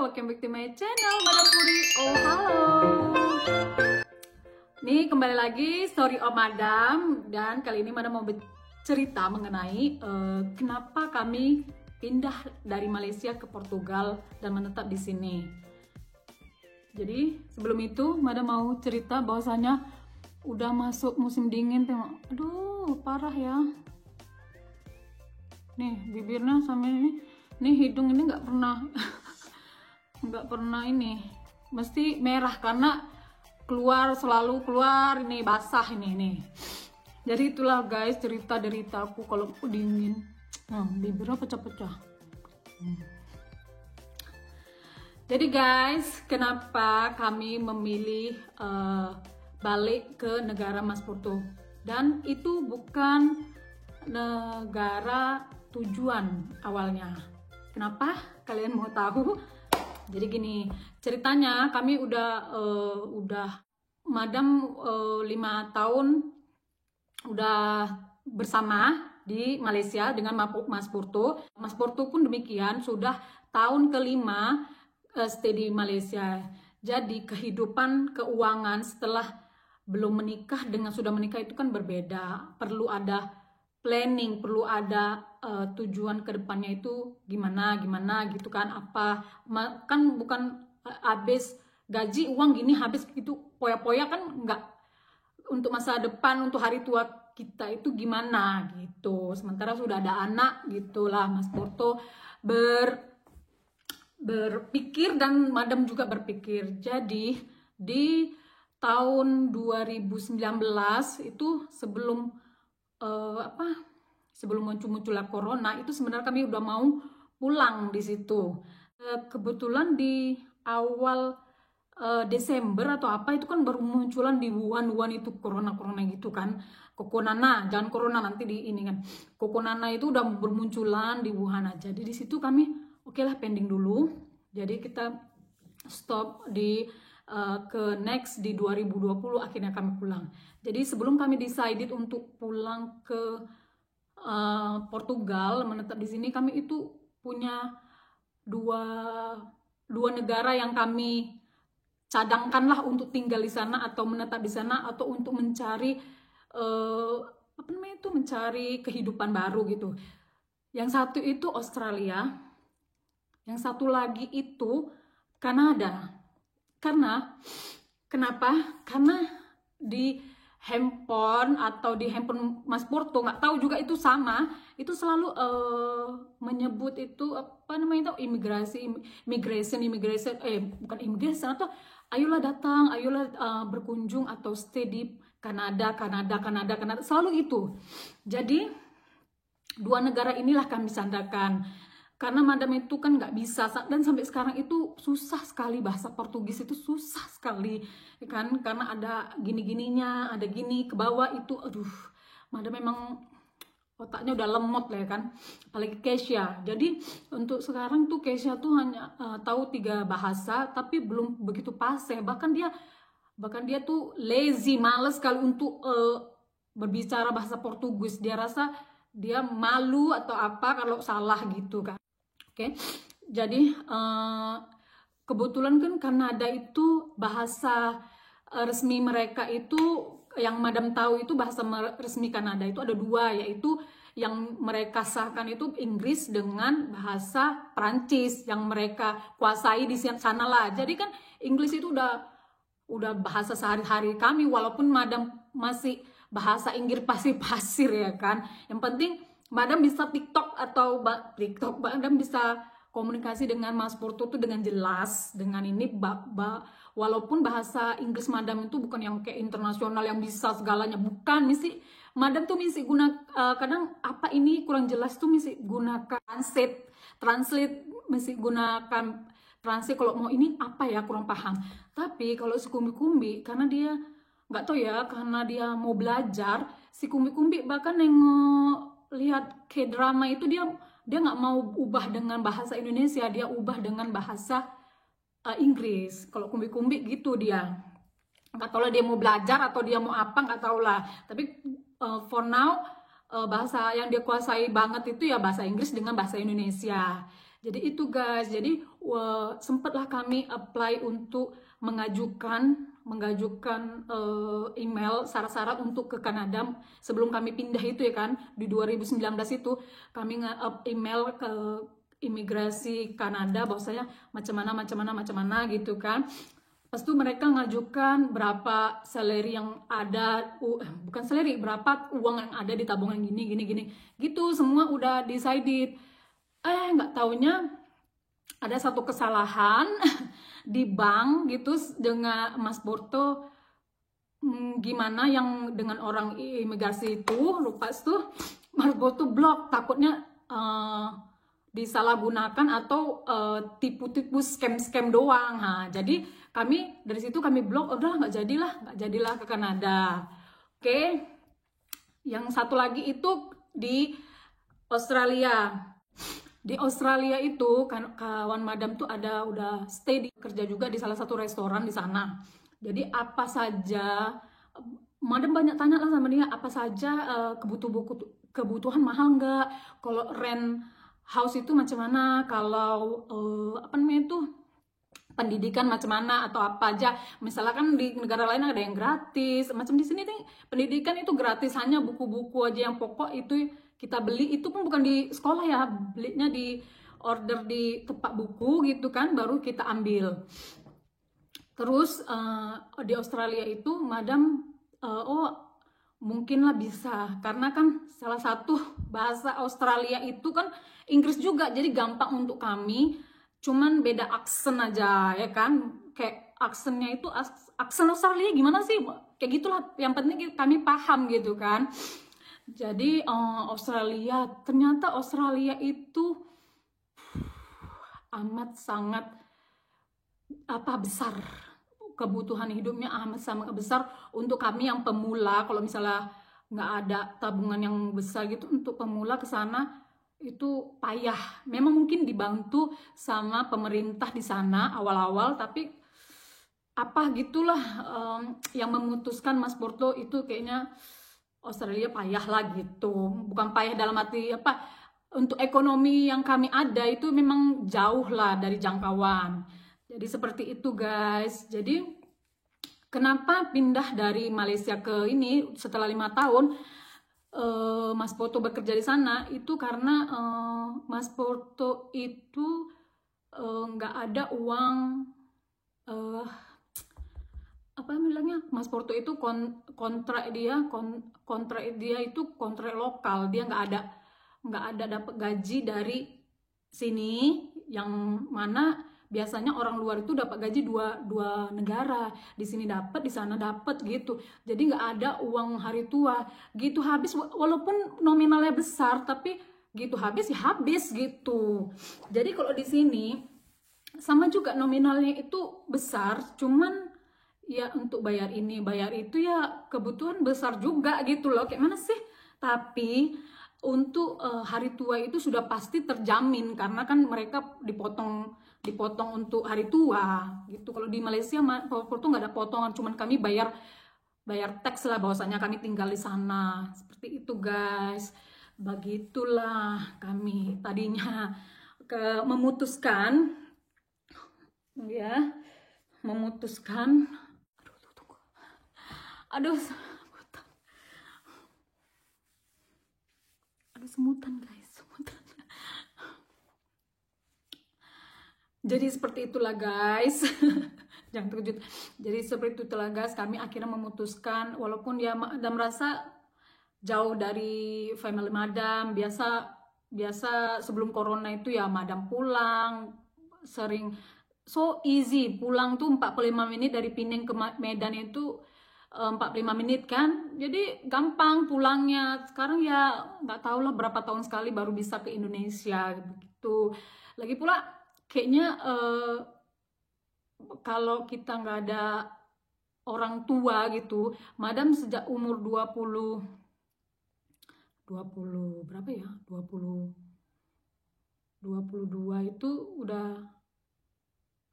welcome back to my channel Madam Puri. Oh halo. Nih kembali lagi story of Madam, dan kali ini Madam mau cerita mengenai kenapa kami pindah dari Malaysia ke Portugal dan menetap di sini. Jadi sebelum itu Madam mau cerita bahwasanya udah masuk musim dingin, tengok. Aduh, parah ya. Nih bibirnya sampai ini. Nih hidung ini nggak pernah nggak pernah ini, mesti merah karena selalu keluar ini basah ini nih. Jadi itulah guys cerita derita aku kalau dingin. Bibirnya pecah-pecah. Jadi guys, kenapa kami memilih balik ke negara Mas Porto, dan itu bukan negara tujuan awalnya. Kenapa? Kalian mau tahu? Jadi gini, ceritanya kami udah Madam 5 tahun udah bersama di Malaysia dengan Mas Porto. Mas Porto pun demikian, sudah tahun kelima stay di Malaysia. Jadi kehidupan keuangan setelah belum menikah dengan sudah menikah itu kan berbeda. Perlu ada planning, perlu ada tujuan ke depannya itu gimana gitu kan. Apa kan bukan habis gaji uang gini habis itu poya-poya kan, enggak. Untuk masa depan, untuk hari tua kita itu gimana gitu. Sementara sudah ada anak gitulah. Mas Porto berpikir dan Madam juga berpikir. Jadi di tahun 2019 itu sebelum muncul-munculnya corona itu sebenarnya kami udah mau pulang di situ. Kebetulan di awal Desember atau apa itu kan baru munculan di Wuhan itu corona gitu kan. Kokonana, jangan corona nanti di ini kan. Kokonana itu udah bermunculan di Wuhan aja. Jadi di situ kami oke lah pending dulu. Jadi kita stop di ke next di 2020 akhirnya kami pulang. Jadi sebelum kami decided untuk pulang ke Portugal menetap di sini, kami itu punya dua negara yang kami cadangkan lah untuk tinggal di sana atau menetap di sana atau untuk mencari mencari kehidupan baru gitu. Yang satu itu Australia, yang satu lagi itu Kanada. Kenapa? Karena di handphone Mas Porto, nggak tahu juga itu sama, itu selalu menyebut itu immigration atau ayolah datang, ayolah berkunjung atau stay di Kanada, selalu itu. Jadi dua negara inilah kami sandakan. Karena Madam itu kan nggak bisa, dan sampai sekarang itu susah sekali bahasa Portugis, itu susah sekali kan, karena ada gini-gininya, ada gini ke bawah itu, aduh, Madam memang otaknya udah lemot lah ya kan, apalagi Keisha. Jadi untuk sekarang tuh Keisha tuh hanya tahu 3 bahasa, tapi belum begitu fasih, bahkan dia tuh lazy, males sekali untuk berbicara bahasa Portugis. Dia rasa dia malu atau apa kalau salah gitu kan. Oke, jadi kebetulan kan Kanada itu bahasa resmi mereka itu, yang Madam tahu itu bahasa resmi Kanada itu ada 2, yaitu yang mereka sahkan itu Inggris dengan bahasa Prancis yang mereka kuasai di sana lah. Jadi kan Inggris itu udah bahasa sehari-hari kami, walaupun Madam masih bahasa Inggris pasir ya kan. Yang penting Madam bisa Madam bisa komunikasi dengan Mas Porto tuh dengan jelas, dengan ini walaupun bahasa Inggris Madam itu bukan yang kayak internasional yang bisa segalanya, bukan. Madam tuh guna kadang apa ini kurang jelas tuh gunakan translate gunakan translate kalau mau ini apa ya kurang paham. Tapi kalau si Kumbi-Kumbi, karena dia nggak tahu ya, karena dia mau belajar, si Kumbi-Kumbi bahkan lihat K-drama itu dia nggak mau ubah dengan bahasa Indonesia, dia ubah dengan bahasa Inggris. Kalau Kumbi-Kumbi gitu, dia nggak tahu lah dia mau belajar atau dia mau apa, nggak tahu lah. Tapi for now bahasa yang dia kuasai banget itu ya bahasa Inggris dengan bahasa Indonesia. Jadi itu guys, jadi sempatlah kami apply untuk mengajukan email syarat-syarat untuk ke Kanada sebelum kami pindah itu ya kan, di 2019 itu kami email ke imigrasi Kanada bahwasanya macam mana gitu kan. Pas itu mereka ngajukan berapa salary yang ada, bukan salary, berapa uang yang ada di tabungan gini gitu, semua udah decided. Nggak taunya ada satu kesalahan di bank gitu dengan Mas Porto, gimana yang dengan orang imigrasi itu, lupa tuh Mas Porto blok, takutnya disalahgunakan atau tipu-tipu scam doang. Nah, jadi kami dari situ kami blok, udah nggak jadilah ke Kanada. Oke. Yang satu lagi itu di Australia. Di Australia itu kan kawan madam tuh udah stay kerja juga di salah satu restoran di sana. Jadi apa saja madam banyak tanya lah sama dia, apa saja kebutuhan mahal nggak, kalau rent house itu macam mana, kalau apa namanya itu pendidikan macam mana atau apa aja. Misalnya kan di negara lain ada yang gratis, macam di sini nih pendidikan itu gratis, hanya buku-buku aja yang pokok itu kita beli, itu pun bukan di sekolah ya, belinya di order di tempat buku gitu kan, baru kita ambil. Terus di Australia itu madam mungkinlah bisa, karena kan salah satu bahasa Australia itu kan Inggris juga, jadi gampang untuk kami, cuman beda aksen aja ya kan, kayak aksennya itu aksen Australia gimana sih, kayak gitulah, yang penting kami paham gitu kan. Jadi ternyata Australia itu amat sangat besar, kebutuhan hidupnya amat sangat besar untuk kami yang pemula. Kalau misalnya nggak ada tabungan yang besar gitu untuk pemula ke sana itu payah. Memang mungkin dibantu sama pemerintah di sana awal-awal, tapi gitulah yang memutuskan Mas Porto itu kayaknya Australia payah lah gitu. Bukan payah dalam arti untuk ekonomi yang kami ada itu memang jauh lah dari jangkauan. Jadi seperti itu guys. Jadi kenapa pindah dari Malaysia ke ini setelah 5 tahun Mas Porto bekerja di sana, itu karena Mas Porto itu nggak ada uang, apa bilangnya, Mas Porto itu kontrak dia itu kontrak lokal, dia nggak ada dapat gaji dari sini, yang mana biasanya orang luar itu dapat gaji dua negara, di sini dapat, di sana dapat gitu. Jadi nggak ada uang hari tua gitu, habis walaupun nominalnya besar, tapi gitu habis gitu. Jadi kalau di sini sama juga, nominalnya itu besar, cuman ya untuk bayar ini bayar itu ya kebutuhan besar juga gitu loh, kayak mana sih. Tapi untuk hari tua itu sudah pasti terjamin, karena kan mereka dipotong untuk hari tua gitu. Kalau di Malaysia Porto nggak ada potongan, cuman kami bayar teks lah, bahwasanya kami tinggal di sana. Seperti itu guys. Begitulah kami tadinya memutuskan aduh semutan guys, semutan. Jadi seperti itulah guys. Jangan terkejut. Jadi seperti itulah guys, kami akhirnya memutuskan, walaupun ya madam merasa jauh dari family madam. Biasa sebelum corona itu ya madam pulang sering, so easy pulang tuh 45 menit dari Penang ke Medan itu 45 menit kan, jadi gampang pulangnya. Sekarang ya nggak tahu lah berapa tahun sekali baru bisa ke Indonesia begitu. Lagi pula kayaknya kalau kita nggak ada orang tua gitu, madam sejak umur 20 berapa ya, 22 itu udah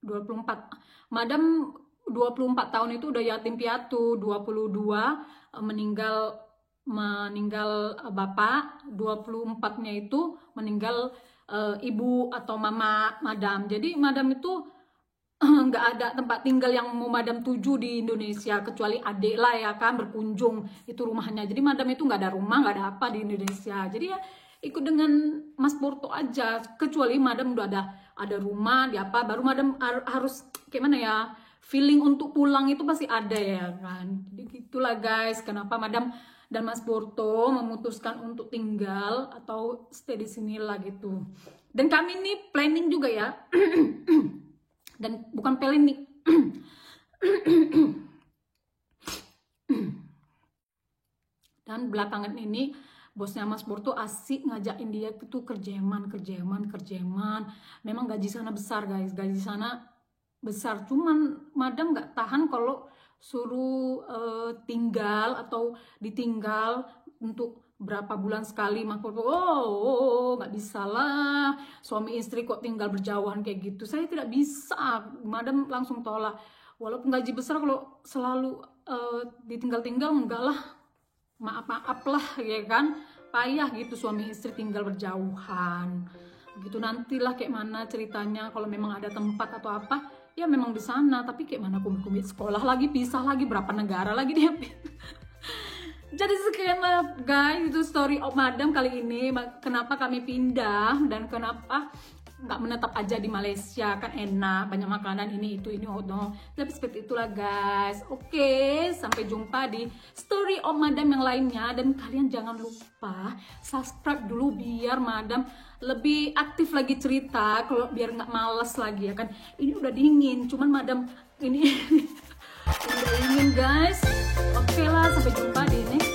24, madam 24 tahun itu udah yatim piatu, 22 meninggal bapak, 24-nya itu meninggal ibu atau mama madam. Jadi madam itu nggak ada tempat tinggal yang mau madam tuju di Indonesia, kecuali adik lah ya kan, berkunjung itu rumahnya. Jadi madam itu nggak ada rumah, nggak ada apa di Indonesia. Jadi ya ikut dengan Mas Porto aja, kecuali madam udah ada rumah di apa, baru madam harus gimana ya, feeling untuk pulang itu pasti ada ya kan. Jadi gitulah guys, kenapa madam dan Mas Porto memutuskan untuk tinggal atau stay di sini lah gitu. Dan kami ini planning juga ya. Dan bukan planning. Dan belakangan ini bosnya Mas Porto asik ngajakin dia itu kerjeman. Memang gaji sana besar guys, gaji sana besar. Cuman madam nggak tahan kalau suruh tinggal atau ditinggal untuk berapa bulan sekali. Mas Porto, nggak bisa lah, suami istri kok tinggal berjauhan kayak gitu, saya tidak bisa. Madam langsung tolak, walaupun gaji besar kalau selalu ditinggal-tinggal, enggak lah, maaf lah ya kan, payah gitu suami istri tinggal berjauhan gitu. Nantilah kayak mana ceritanya, kalau memang ada tempat atau apa ya memang di sana, tapi kayak mana kumit sekolah lagi, pisah lagi, berapa negara lagi dia. Jadi sekian lah guys, itu story of madam kali ini, kenapa kami pindah dan kenapa nggak menetap aja di Malaysia, kan enak, banyak makanan ini itu no. Tapi seperti itulah guys. Oke, sampai jumpa di story of madam yang lainnya, dan kalian jangan lupa subscribe dulu biar madam lebih aktif lagi cerita, kalau biar nggak males lagi ya kan. Ini udah dingin, cuman madam ini udah dingin guys. Oke lah, sampai jumpa di next